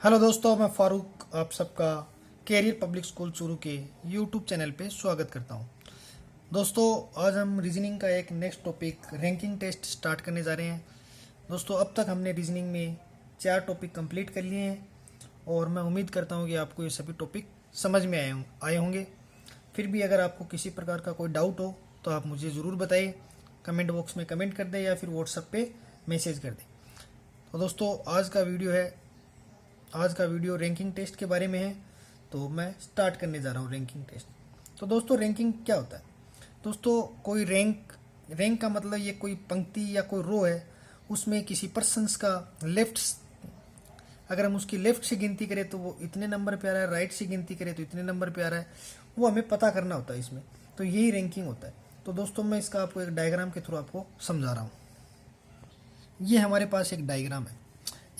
Hello दोस्तों, मैं फारूक आप सबका कैरियर पब्लिक स्कूल चूरू के यूट्यूब चैनल पे स्वागत करता हूं। दोस्तों, आज हम रीजनिंग का एक next topic ranking test start करने जा रहे हैं। दोस्तों, अब तक हमने रीजनिंग में 4 टॉपिक कंप्लीट कर लिए हैं और मैं उम्मीद करता हूं कि आपको ये सभी टॉपिक समझ में आए होंगे। फिर भी अगर आपको किसी प्रकार का कोई डाउट हो तो आप मुझे ज़रूर बताइए, कमेंट बॉक्स में कमेंट कर दें या फिर व्हाट्सएप पे मैसेज कर दें। तो दोस्तों, आज का वीडियो रैंकिंग टेस्ट के बारे में है, तो मैं स्टार्ट करने जा रहा हूँ रैंकिंग टेस्ट। तो दोस्तों, रैंकिंग क्या होता है? दोस्तों, कोई रैंक का मतलब ये कोई पंक्ति या कोई रो है, उसमें किसी पर्सन्स का अगर हम उसकी लेफ्ट से गिनती करें तो वो इतने नंबर पे आ रहा है, राइट से गिनती करें तो इतने नंबर पे आ रहा है, वो हमें पता करना होता है इसमें। तो यही रैंकिंग होता है। तो दोस्तों, मैं इसका आपको एक डायग्राम के थ्रू आपको समझा रहा हूँ। ये हमारे पास एक डायग्राम है।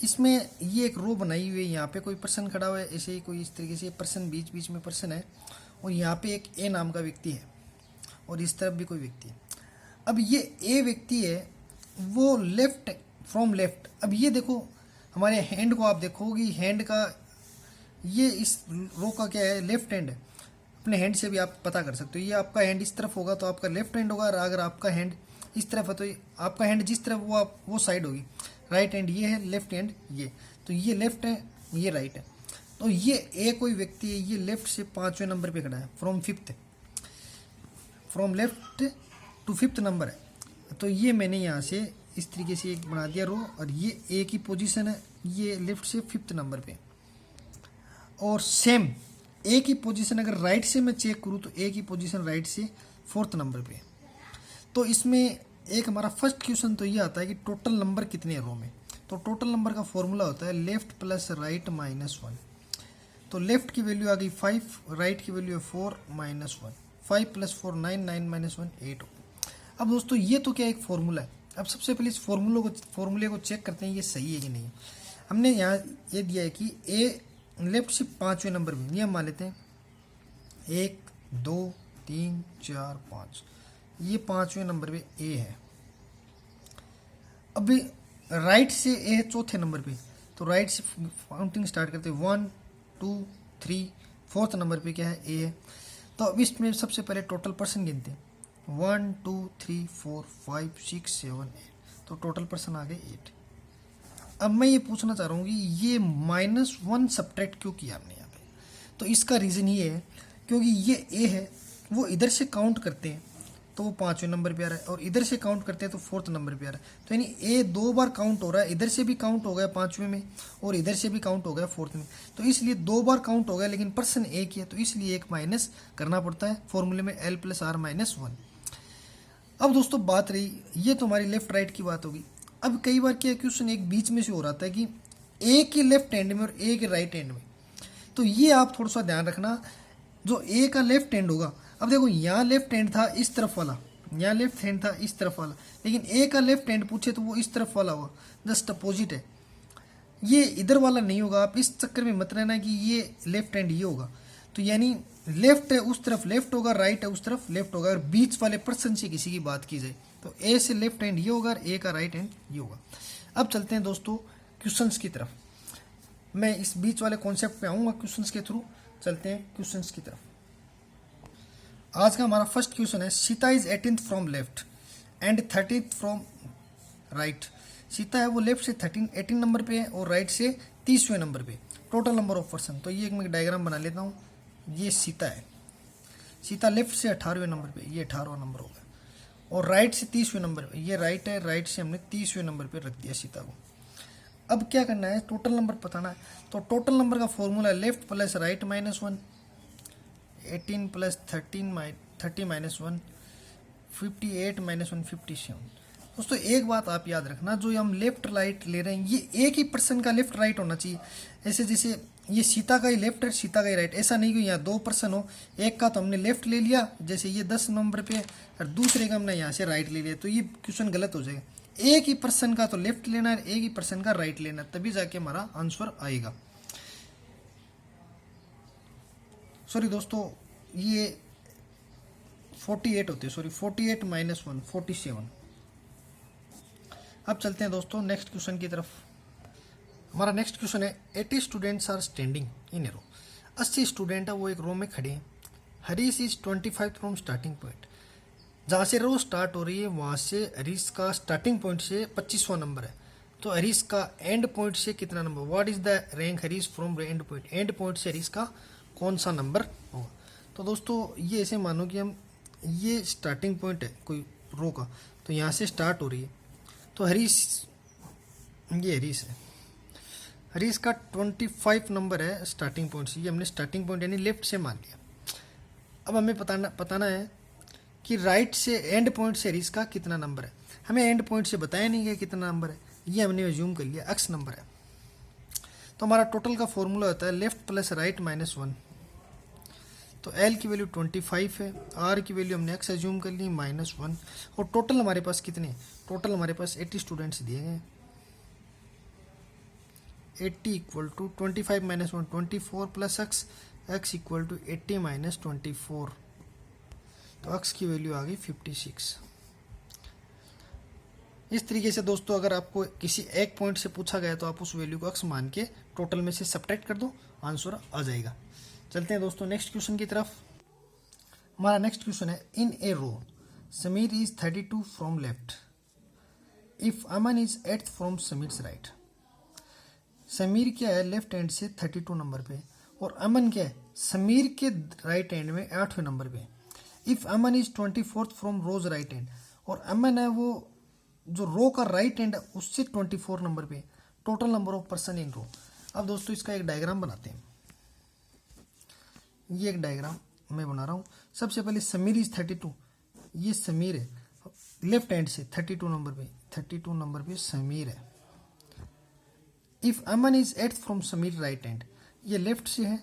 इसमें ये एक रो बनाई हुई है, यहाँ पे कोई पर्सन खड़ा हुआ है, ऐसे ही कोई इस तरीके से पर्सन बीच बीच में पर्सन है, और यहाँ पे एक ए नाम का व्यक्ति है और इस तरफ भी कोई व्यक्ति है। अब ये ए व्यक्ति है, वो लेफ्ट फ्रॉम लेफ्ट। अब ये देखो, हमारे हैंड को आप देखोगी, हैंड का ये इस रो का क्या है, लेफ्ट हैंड है। अपने हैंड से भी आप पता कर सकते हो। ये आपका हैंड इस तरफ होगा तो आपका लेफ्ट हैंड होगा, और अगर आपका हैंड इस तरफ है तो आपका हैंड जिस तरफ वो साइड होगी। राइट हैंड ये है, लेफ्ट हैंड ये, तो ये लेफ्ट है, ये राइट है। तो ये ए कोई व्यक्ति है, ये लेफ्ट से 5वें नंबर पे खड़ा है, from left to 5th number है। तो ये मैंने यहाँ से इस तरीके से एक बना दिया रो, और ये ए की पोजीशन है, ये लेफ्ट से 5th नंबर पे। और सेम ए की पोजीशन अगर राइट से मैं चेक करूँ तो ए की पोजीशन राइट से 4th नंबर पे। तो इसमें एक हमारा फर्स्ट क्वेश्चन तो ये आता है कि टोटल नंबर कितने हैं रो में। तो टोटल नंबर का फॉर्मूला होता है लेफ्ट प्लस राइट माइनस 1। तो लेफ्ट की वैल्यू आ गई 5, राइट की वैल्यू है 4 माइनस 1। 5 plus 4 9, 9 minus 1 8। अब दोस्तों, ये तो क्या एक फॉर्मूला है। अब सबसे पहले इस फॉर्मूले को चेक करते हैं ये सही है कि नहीं। हमने यहाँ ये दिया है कि ए लेफ्ट से 5वें नंबर पे, ये हम मान लेते हैं 1 2 3 4 5, ये 5वें नंबर पे ए है। अभी राइट से ए है 4थे नंबर पे, तो राइट से काउंटिंग स्टार्ट करते हैं 1 2 3, 4th नंबर पे क्या है, ए है। तो अब इसमें सबसे पहले टोटल पर्सन गिनते हैं 1 2 3 4 5 6 7 8। तो टोटल पर्सन आ गए 8। अब मैं ये पूछना चाह रहा हूँ कि ये -1 सब्ट्रैक्ट क्यों किया हमने यहाँ पे। तो इसका रीज़न ये है क्योंकि ये ए है, वो इधर से काउंट करते हैं तो वो 5वें नंबर पे आ रहा है, और इधर से काउंट करते हैं तो 4th नंबर पे आ रहा है। तो यानी ए 2 बार काउंट हो रहा है, इधर से भी काउंट हो गया 5वें में और इधर से भी काउंट हो गया 4th में। तो इसलिए 2 बार काउंट हो गया, लेकिन पर्सन एक ही है, तो इसलिए एक माइनस करना पड़ता है फॉर्मूले में L + R - 1। अब दोस्तों, बात रही, ये तो हमारी लेफ्ट राइट की बात होगी। अब कई बार क्या क्वेश्चन एक बीच में से हो रहा था कि ए के लेफ्ट हैंड में और ए के राइट हैंड में। तो ये आप थोड़ा सा ध्यान रखना, जो ए का लेफ्ट हैंड होगा। अब देखो, यहाँ लेफ्ट हैंड था इस तरफ वाला, यहाँ लेफ्ट हैंड था इस तरफ वाला, लेकिन ए का लेफ्ट हैंड पूछे तो वो इस तरफ वाला होगा, जस्ट अपोजिट है। ये इधर वाला नहीं होगा। आप इस चक्कर में मत रहना कि ये लेफ्ट हैंड ये होगा। तो यानी लेफ्ट है उस तरफ लेफ्ट होगा, राइट है उस तरफ लेफ्ट होगा। और बीच वाले पर्सन से किसी की बात की जाए तो ए से लेफ्ट हैंड ये होगा और ए का राइट हैंड ये होगा। अब चलते हैं दोस्तों क्वेश्चंस की तरफ। मैं इस बीच वाले कॉन्सेप्ट पे आऊँगा क्वेश्चंस के थ्रू। चलते हैं क्वेश्चंस की तरफ। आज का हमारा फर्स्ट क्वेश्चन है, Sita is 18th from left and 30th from right. Sita है वो लेफ्ट से 18 नंबर पे है और राइट से 30वें नंबर पे। टोटल नंबर ऑफ पर्सन, तो ये एक मैं डायग्राम बना लेता हूँ। ये सीता है, सीता लेफ्ट से 18वें नंबर पे, ये 18वां नंबर होगा, और राइट से 30वें नंबर पे, ये राइट है, राइट से हमने 30वें नंबर पे रख दिया सीता को। अब क्या करना है, टोटल नंबर बताना है। तो टोटल नंबर का फॉर्मूला है left plus right minus 1, 18 plus 30 minus 1, 58 minus 1 57। दोस्तों, एक बात आप याद रखना, जो हम लेफ्ट राइट ले रहे हैं ये एक ही पर्सन का लेफ्ट राइट होना चाहिए। ऐसे जैसे ये सीता का ही लेफ्ट है, सीता का ही राइट, ऐसा नहीं कि यहाँ 2 पर्सन हो, एक का तो हमने लेफ्ट ले लिया, जैसे ये 10 नंबर पे, और दूसरे का हमने यहाँ से राइट ले लिया, तो ये क्वेश्चन गलत हो जाएगा। एक ही पर्सन का तो लेफ्ट लेना है, एक ही पर्सन का राइट लेना है, तभी जाके हमारा आंसर आएगा। सॉरी दोस्तों, ये 48 होते हैं, सॉरी 48 माइनस 1 47। अब चलते हैं दोस्तों नेक्स्ट क्वेश्चन की तरफ। हमारा नेक्स्ट क्वेश्चन है 80 students are standing in a row. 80 student है वो एक रो में खड़े हैं। Harish is 25 from starting point. जहाँ से रो स्टार्ट हो रही है वहाँ से हरीश का स्टार्टिंग पॉइंट से 25वां नंबर है। तो हरीश का एंड पॉइंट से कितना number, what is the rank Harish from and point, and point से हरीश का कौन सा नंबर होगा। तो दोस्तों ये ऐसे मानो कि हम ये स्टार्टिंग पॉइंट है कोई रो का, तो यहाँ से स्टार्ट हो रही है, तो हरीश, ये हरीश है, हरीश का 25 नंबर है स्टार्टिंग पॉइंट से। ये हमने स्टार्टिंग पॉइंट यानी लेफ्ट से मान लिया। अब हमें बताना है कि राइट से एंड पॉइंट से हरीश का कितना नंबर है। हमें एंड पॉइंट से बताया नहीं गया कितना नंबर है, ये हमने एज्यूम कर लिया x नंबर है। तो हमारा टोटल का फॉर्मूला होता है लेफ्ट प्लस राइट माइनस 1। तो l की वैल्यू 25 है, r की वैल्यू हमने x एज्यूम कर ली -1, और टोटल हमारे पास कितने, टोटल हमारे पास 80 स्टूडेंट्स दिए गए। 80 equal to 25 minus 1 24 plus x, x equal to 80 minus 24, तो x की वैल्यू आ गई 56। इस तरीके से दोस्तों अगर आपको किसी एक पॉइंट से पूछा गया तो आप उस वैल्यू को x मान के टोटल में से सब्ट्रैक्ट कर दो, आंसर आ जाएगा। चलते हैं दोस्तों नेक्स्ट क्वेश्चन की तरफ। हमारा नेक्स्ट क्वेश्चन है in a row Sameer is 32 from left if Aman is 8th from Sameer's right. Sameer क्या है लेफ्ट हैंड से 32 नंबर पे, और अमन क्या है समीर के राइट हैंड में 8वें नंबर पे। If Aman is 24th from rose right hand, और अमन है वो जो रो का राइट हैंड है उससे 24 नंबर पे। Total number of person in row. अब दोस्तों इसका एक डायग्राम बनाते हैं। ये एक डायग्राम मैं बना रहा हूँ। सबसे पहले समीर इज 32, ये समीर है लेफ्ट हैंड से 32 नंबर पे, 32 नंबर पे समीर है। If Aman is 8th from Sameer right hand, ये लेफ्ट से है।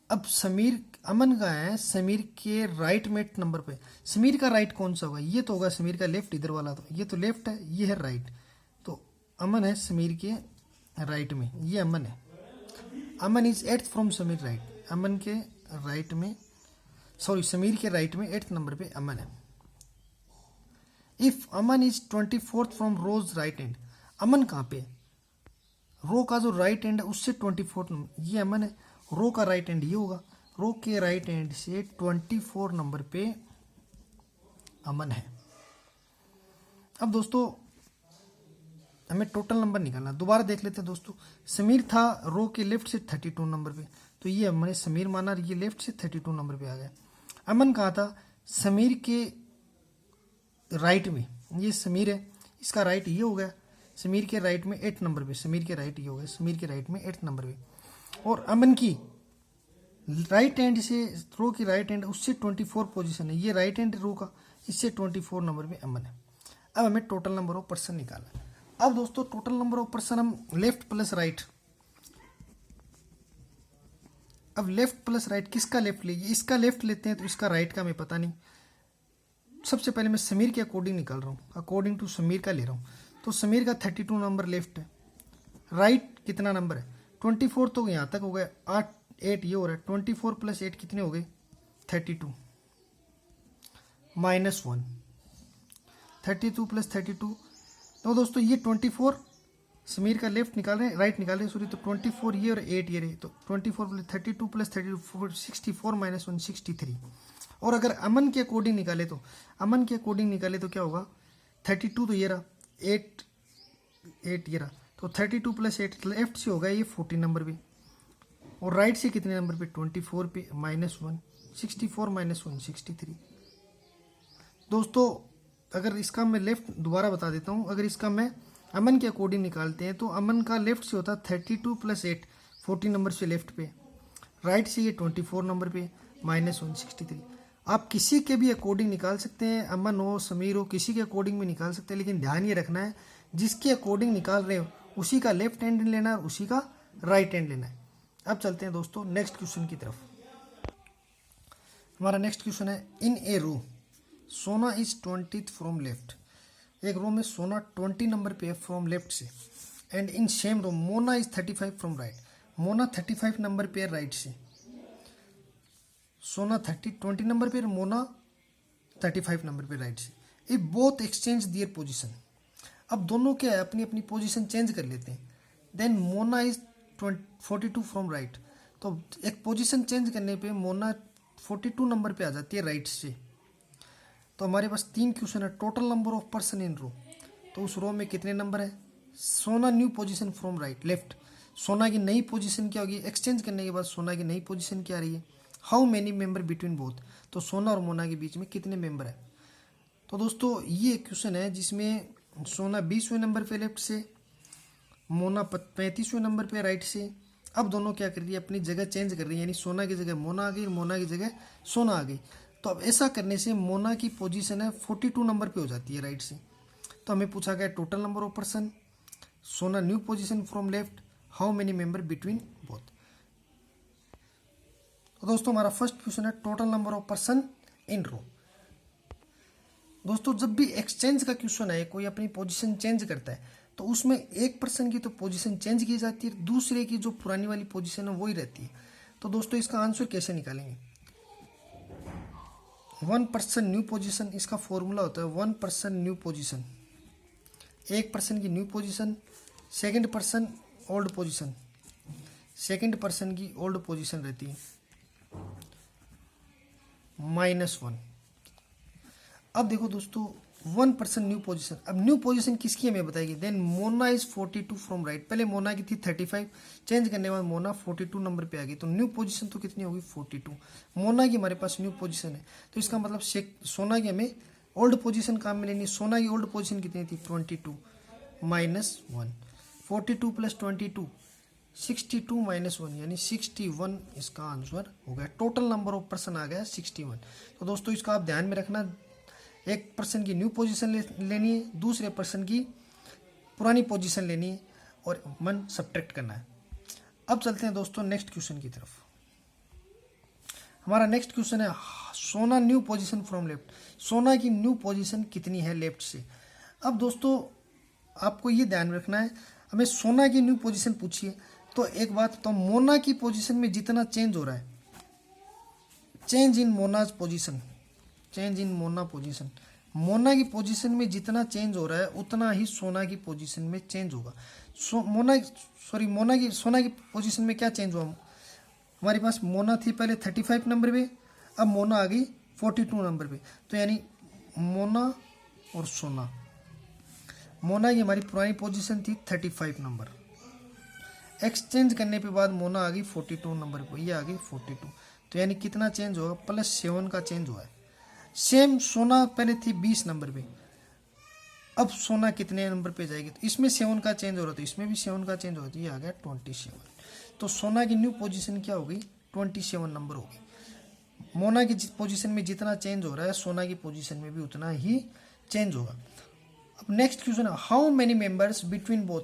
अब समीर अमन का है समीर के राइट में 8 नंबर पे। समीर का राइट कौन सा होगा, ये तो होगा समीर का लेफ्ट इधर वाला, तो ये तो लेफ्ट है, ये है राइट, तो अमन है समीर के राइट में, ये अमन है। Aman is 8th from Sameer right, Aman के राइट में, सॉरी समीर के राइट में 8th नंबर पे अमन है। If Aman is 24th from rose right hand, Aman कहाँ पे, रो का जो राइट हैंड है उससे 24 नंबर, ये अमन है। रो का राइट हैंड ये होगा, रो के राइट हैंड से 24 नंबर पे अमन है। अब दोस्तों हमें टोटल नंबर निकालना, दोबारा देख लेते हैं दोस्तों। समीर था रो के लेफ्ट से 32 नंबर पे, तो ये हमने समीर माना, ये लेफ्ट से 32 नंबर पे आ गया। अमन कहा था समीर के राइट में, ये समीर है, इसका राइट ये हो गया, समीर के राइट में 8 नंबर पे, समीर के राइट ये हो गया, समीर के राइट में 8 नंबर पे। और अमन की राइट हैंड से, रो की राइट हैंड उससे 24 पोजीशन है, ये राइट हैंड रो का, इससे 24 नंबर पे अमन है। अब हमें टोटल नंबर ऑफ पर्सन निकालना है। अब दोस्तों टोटल नंबर ऑफ पर्सन हम लेफ्ट प्लस राइट, अब लेफ्ट प्लस राइट किसका लेफ्ट लेंगे, इसका लेफ्ट लेते हैं तो इसका राइट का हमें पता नहीं। सबसे पहले मैं समीर के अकॉर्डिंग निकाल रहा हूँ, अकॉर्डिंग टू समीर का ले रहा हूँ। तो समीर का 32 नंबर लेफ्ट है, राइट कितना नंबर है 24, तो यहाँ तक हो गया 8 8 ये हो रहा है, 24 प्लस 8 कितने हो गए 32 -1, 32 प्लस 32। तो दोस्तों ये 24 समीर का लेफ्ट निकाल रहे हैं, राइट निकाल रहे हैं सॉरी, तो 24 ये और 8 ये रहे, तो 24 प्लस 32 प्लस 32 64 -1 63। और अगर अमन के अकॉर्डिंग निकाले तो, अमन के अकॉर्डिंग निकाले तो क्या होगा 32 तो ये रहा, 8 ये रहा, तो 32 प्लस 8 लेफ्ट से होगा ये 14 नंबर पे, और राइट से कितने नंबर पे 24 पे -1 64 -1 63। दोस्तों अगर इसका मैं लेफ्ट दोबारा बता देता हूँ, अगर इसका मैं अमन के अकॉर्डिंग निकालते हैं तो अमन का लेफ्ट से होता 32 प्लस 8 14 नंबर से लेफ्ट पे, राइट से ये 24 नंबर पे -1 63। आप किसी के भी अकॉर्डिंग निकाल सकते हैं, अमन हो समीर हो किसी के अकॉर्डिंग भी निकाल सकते हैं, लेकिन ध्यान ये रखना है जिसके अकॉर्डिंग निकाल रहे हो उसी का लेफ्ट हैंड लेना है और उसी का राइट हैंड लेना है। अब चलते हैं दोस्तों नेक्स्ट क्वेश्चन की तरफ। हमारा नेक्स्ट क्वेश्चन है इन ए रो सोना इज 20th फ्रॉम लेफ्ट। एक रो में सोना 20 नंबर पे है फ्रॉम लेफ्ट से, and in same row Mona is 35 from right. Mona 35 number पे है राइट से, सोना 20 नंबर पे, मोना 35 नंबर पे राइट से। If both exchange their position, अब दोनों क्या है अपनी अपनी पोजीशन चेंज कर लेते हैं। Then Mona is 42 from right. तो एक पोजीशन चेंज करने पे मोना 42 नंबर पे आ जाती है राइट से। तो हमारे पास 3 क्वेश्चन है। Total number of person in row, तो उस रो में कितने नंबर है। Sona new position from right left, Sona की नई पोजीशन क्या होगी, एक्सचेंज करने के बाद सोना की नई पोजीशन क्या आ रही है। How many member between both, तो सोना और मोना के बीच में कितने मेंबर है। तो दोस्तों ये क्वेश्चन है जिसमें सोना 20वें नंबर पे लेफ्ट से, मोना 35वें नंबर पे राइट से। अब दोनों क्या कर रही है, अपनी जगह चेंज कर रही है, यानी सोना की जगह मोना आ गई, मोना की जगह सोना आ गई। तो अब ऐसा करने से मोना की पोजीशन है 42 नंबर पे हो जाती है राइट से। तो हमें पूछा गया total number of person, Sona new position from left, how many member between both. तो दोस्तों हमारा फर्स्ट क्वेश्चन है total number of person in row. दोस्तों जब भी एक्सचेंज का क्वेश्चन है, कोई अपनी पोजीशन चेंज करता है तो उसमें एक पर्सन की तो पोजीशन चेंज की जाती है, दूसरे की जो पुरानी वाली पोजीशन है वही रहती है। तो दोस्तों इसका आंसर कैसे निकालेंगे। 1 पर्सन न्यू पोजीशन, इसका फॉर्मूला होता है 1 पर्सन न्यू पोजीशन, एक पर्सन की new position, second person old position, second person की ओल्ड पोजीशन रहती है -1। अब देखो दोस्तों 1 पर्सन न्यू पोजीशन, अब न्यू पोजीशन किसकी हमें बताएगी। Then Mona is 42 from right, पहले मोना की थी 35, चेंज करने के बाद मोना 42 नंबर पे आ गई, तो न्यू पोजीशन तो कितनी होगी 42। मोना की हमारे पास न्यू पोजीशन है, तो इसका मतलब सोना की हमें ओल्ड पोजीशन काम में लेनी। सोना की ओल्ड पोजीशन कितनी थी 22 -1, 42 + 22 62 -1 यानी 61 इसका आंसर हो गया। टोटल नंबर ऑफ पर्सन आ गया 61। तो दोस्तों इसको आप ध्यान में रखना, एक पर्सन की न्यू पोजीशन लेनी है, दूसरे पर्सन की पुरानी पोजीशन लेनी है और मन सब्ट्रैक्ट करना है। अब चलते हैं दोस्तों नेक्स्ट क्वेश्चन की तरफ। हमारा नेक्स्ट क्वेश्चन है Sona new position from left, Sona की न्यू पोजीशन कितनी है लेफ्ट से। अब दोस्तों आपको ये ध्यान रखना है, हमें सोना की न्यू पोजीशन पूछिए तो एक बात तो मोना की पोजीशन में जितना चेंज हो रहा है, change in Mona's position, change in Mona position, Mona की पोजीशन में जितना चेंज हो रहा है उतना ही सोना की पोजीशन में चेंज होगा। सोना की पोजीशन में क्या चेंज हुआ, हमारे पास मोना थी पहले 35 नंबर पे, अब मोना आ गई 42 नंबर पे। तो यानी मोना और सोना, मोना की हमारी पुरानी पोजीशन थी 35 नंबर, एक्सचेंज करने के बाद मोना आ गई 42 नंबर पे, ये आ गई 42। तो यानी कितना चेंज होगा, +7 का चेंज हुआ है। सेम सोना पहले थी 20 नंबर पे, अब सोना कितने नंबर पे जाएगी, तो इसमें 7 का चेंज हो रहा था, इसमें भी 7 का चेंज हो रहा था, ये आ गया 27। तो सोना की न्यू पोजीशन क्या हो गई 27 नंबर हो गई। मोना की पोजीशन में जितना चेंज हो रहा है सोना की पोजीशन में भी उतना ही चेंज होगा। अब नेक्स्ट क्वेश्चन है how many members between both,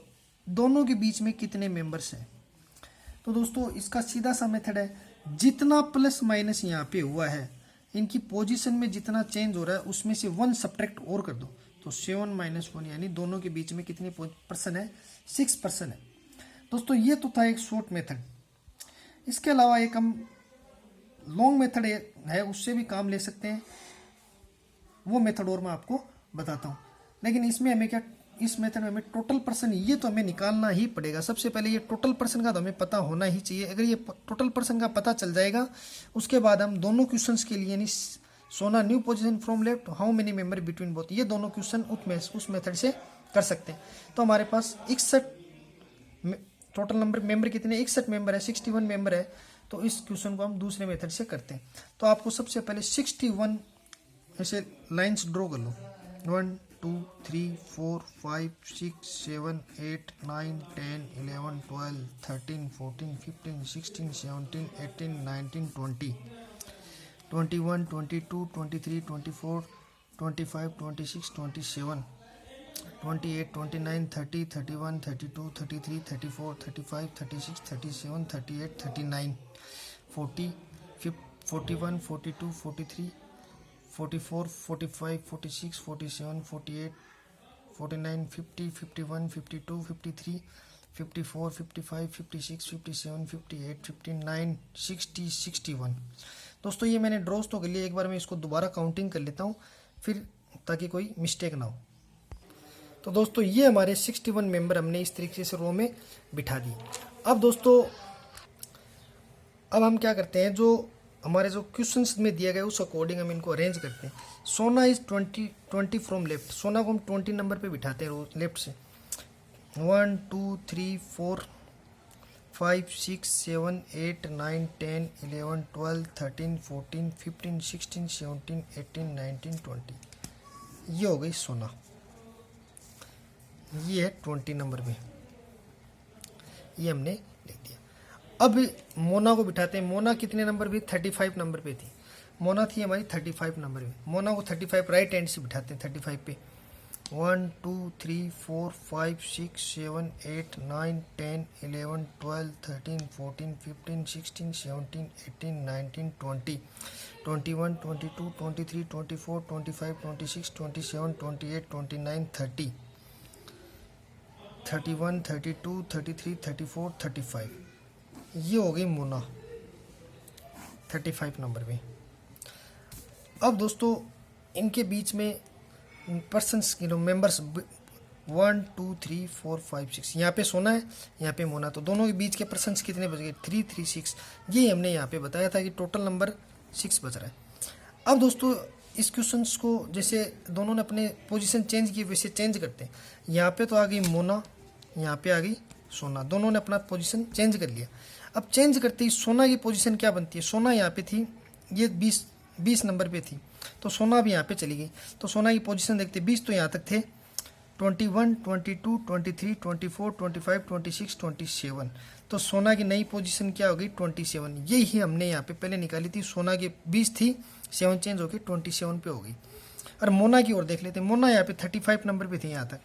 दोनों के बीच में कितने मेंबर्स हैं। तो दोस्तों इसका सीधा सा मेथड है, जितना प्लस माइनस यहाँ पे हुआ है इनकी पोजीशन में जितना चेंज हो रहा है उसमें से 1 सब्ट्रैक्ट और कर दो, तो 7 - 1 यानी दोनों के बीच में कितने पर्सन है 6 पर्सन है। दोस्तों ये तो था एक शॉर्ट मेथड, इसके अलावा एक हम लॉन्ग मेथड है उससे भी काम ले सकते हैं, वो मेथड और मैं आपको बताता हूँ। लेकिन इसमें हमें क्या, इस मेथड में हमें टोटल पर्सन ये तो हमें निकालना ही पड़ेगा। सबसे पहले ये टोटल पर्सन का तो हमें पता होना ही चाहिए। अगर ये टोटल पर्सन का पता चल जाएगा उसके बाद हम दोनों क्वेश्चंस के लिए यानी सोना new position from left, how many member between both, ये दोनों क्वेश्चन उस मेथड से कर सकते हैं। तो हमारे पास 61 टोटल मेंबर कितने 61 मेंबर है, 61 मेंबर है। तो इस क्वेश्चन को हम दूसरे मेथड से करते हैं। तो आपको सबसे पहले 61 ऐसे लाइन्स ड्रॉ कर लो, 1 2 3 4 5 6 7 8 9 10 11 12 13 14 15 16 17 18 19 20 21 22 23 24 25 26 27 28 29 30 31 32 33 34 35 36 37 38 39 40 41 42 43 44 45 46 47 48 49 50 51 52 53 54 55 56 57 58 59 60 61। दोस्तों ये मैंने ड्रॉज तो कर लिया, एक बार मैं इसको दोबारा काउंटिंग कर लेता हूँ फिर ताकि कोई मिस्टेक ना हो। तो दोस्तों ये हमारे 61 मेंबर हमने इस तरीके से रो में बिठा दिए। अब दोस्तों अब हम क्या करते हैं, जो हमारे जो क्वेश्चंस में दिया गया उस अकॉर्डिंग हम इनको अरेंज करते हैं। सोना इज 20 फ्रॉम लेफ्ट, सोना को हम 20 नंबर पे बिठाते हैं लेफ्ट से। 1 2 3 4 5 6 7 8 9 10 11 12 13 14 15 16 17 18 19 20। ये हो गई सोना, ये है 20 नंबर पे, ये हमने लिख दिया। अब मोना को बिठाते हैं। मोना कितने नंबर पे? 35 नंबर पे थी। मोना थी हमारी 35 नंबर पे। मोना को 35 राइट हैंड से बिठाते हैं 35 पे। 1 2 3 4 5 6 7 8 9 10 11 12 13 14 15 16 17 18 19 20 21 22 23 24 25 26 27 28 29 30 31 32 33 34 35। ये हो गई मोना 35 नंबर पे। अब दोस्तों इनके बीच में पर्सन्स मेंबर्स 1 2 3 4 5 6, यहाँ पे सोना है, यहाँ पे मोना, तो दोनों के बीच के पर्सन्स कितने बच गए? 3 3 6। ये हमने यहाँ पे बताया था कि टोटल नंबर 6 बच रहा है। अब दोस्तों इस क्वेश्चंस को जैसे दोनों ने अपने पोजीशन चेंज की वैसे चेंज करते हैं। यहाँ पे तो आ गई मोना, यहाँ पे आ गई सोना, दोनों ने अपना पोजीशन चेंज कर लिया। अब चेंज करते ही सोना की पोजीशन क्या बनती है? सोना यहाँ पे थी, ये 20 नंबर पे थी, तो सोना भी यहाँ पे चली गई। तो सोना की पोजीशन देखते 20 तो यहाँ तक थे, 21 22 23 24 25 26 27। तो सोना की नई पोजीशन क्या हो गई? 27। यही हमने यहाँ पे पहले निकाली थी। सोना की 20 थी, 7 चेंज होकर 27 पे हो गई। और मोना की ओर देख लेते हैं। मोना यहाँ पे 35 नंबर पे थी यहाँ तक।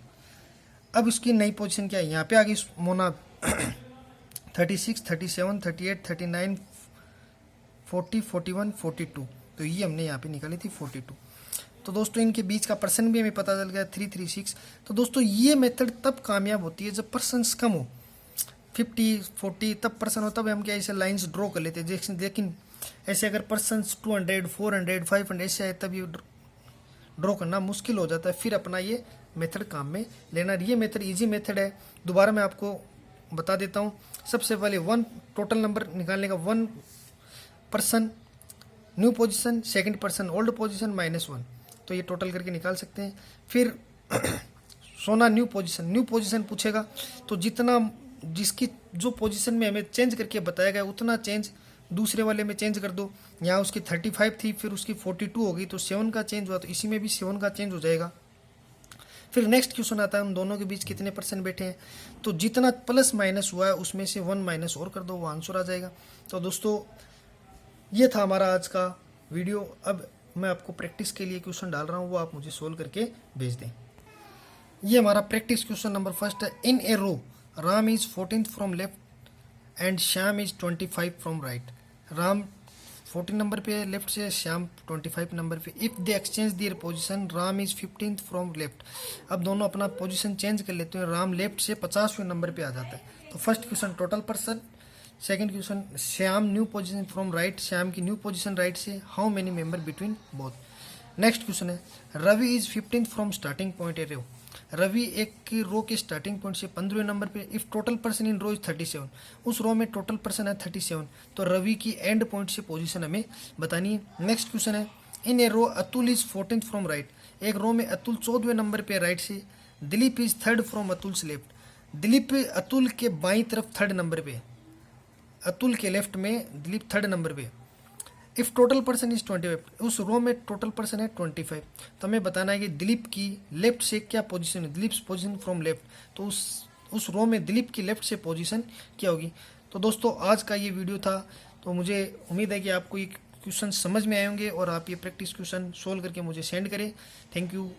अब इसकी नई पोजीशन क्या है? यहाँ पे आ गई मोना 36 37 38 39 40 41 42। तो ये हमने यहाँ पे निकाली थी 42। तो दोस्तों इनके बीच का पर्सन भी हमें पता चल गया 3 3 6। तो दोस्तों ये मेथड तब कामयाब होती है जब पर्सन्स कम हो, 50 40 तब पर्सन हो, तब हम क्या ऐसे लाइंस ड्रॉ कर लेते हैं। लेकिन ऐसे अगर पर्सन्स 200 400 500 ऐसे आए तब ये ड्रॉ करना मुश्किल हो जाता है। फिर अपना ये मेथड काम में लेना। ये मेथड इजी मेथड है। दोबारा मैं आपको बता देता हूँ। सबसे पहले टोटल नंबर निकालने का 1 person new position, second person old position -1, तो ये टोटल करके निकाल सकते हैं। फिर सोना न्यू पोजीशन पूछेगा तो जितना जिसकी जो पोजीशन में हमें चेंज करके बताया गया उतना चेंज दूसरे वाले में चेंज कर दो। यहाँ उसकी 35 थी, फिर उसकी 42 हो गई, तो 7 का चेंज हुआ, तो इसी में भी 7 का चेंज हो जाएगा। फिर नेक्स्ट क्वेश्चन आता है उन दोनों के बीच कितने पर्सन बैठे हैं, तो जितना प्लस माइनस हुआ है उसमें से 1 माइनस और कर दो, वो आंसर आ जाएगा। तो दोस्तों ये था हमारा आज का वीडियो। अब मैं आपको प्रैक्टिस के लिए क्वेश्चन डाल रहा हूँ, वो आप मुझे सोल्व करके भेज दें। ये हमारा प्रैक्टिस क्वेश्चन नंबर फर्स्ट है। In a row Ram is 14th from left and Shyam is 25 from right. Ram 14 number पे है लेफ्ट से, श्याम 25 नंबर पे। If they exchange their position Ram is 15th from left. अब दोनों अपना पोजीशन चेंज कर लेते हैं। राम लेफ्ट से 50वें नंबर पे आ जाता है। तो first question total person, second question Shyam new position from right, Shyam की न्यू पोजीशन राइट से, how many member between both. Next question है Ravi is 15th from starting point a row. Ravi एक की रो के स्टार्टिंग पॉइंट से 15वें नंबर पे। If total person in row is 37, उस रो में टोटल पर्सन है 37, तो रवि की एंड पॉइंट से पोजीशन हमें बतानी है। नेक्स्ट क्वेश्चन है in a row Atul is 14th from right. एक रो में अतुल 14वें नंबर पे राइट से। Dilip is 3rd from Atul's left. Dilip Atul के बाईं तरफ 3rd नंबर पे, अतुल के लेफ्ट में दिलीप 3rd नंबर पे। इफ टोटल पर्सन इज 25, उस रो में टोटल पर्सन है 25, तो हमें बताना है कि दिलीप की लेफ्ट से क्या पोजीशन है। दिलीप पोजीशन फ्रॉम लेफ्ट, तो उस रो में दिलीप की लेफ्ट से पोजीशन क्या होगी। तो दोस्तों आज का ये वीडियो था। तो मुझे उम्मीद है कि आपको ये क्वेश्चन समझ में आए होंगे और आप ये प्रैक्टिस क्वेश्चन सोल्व करके मुझे सेंड करें। Thank you.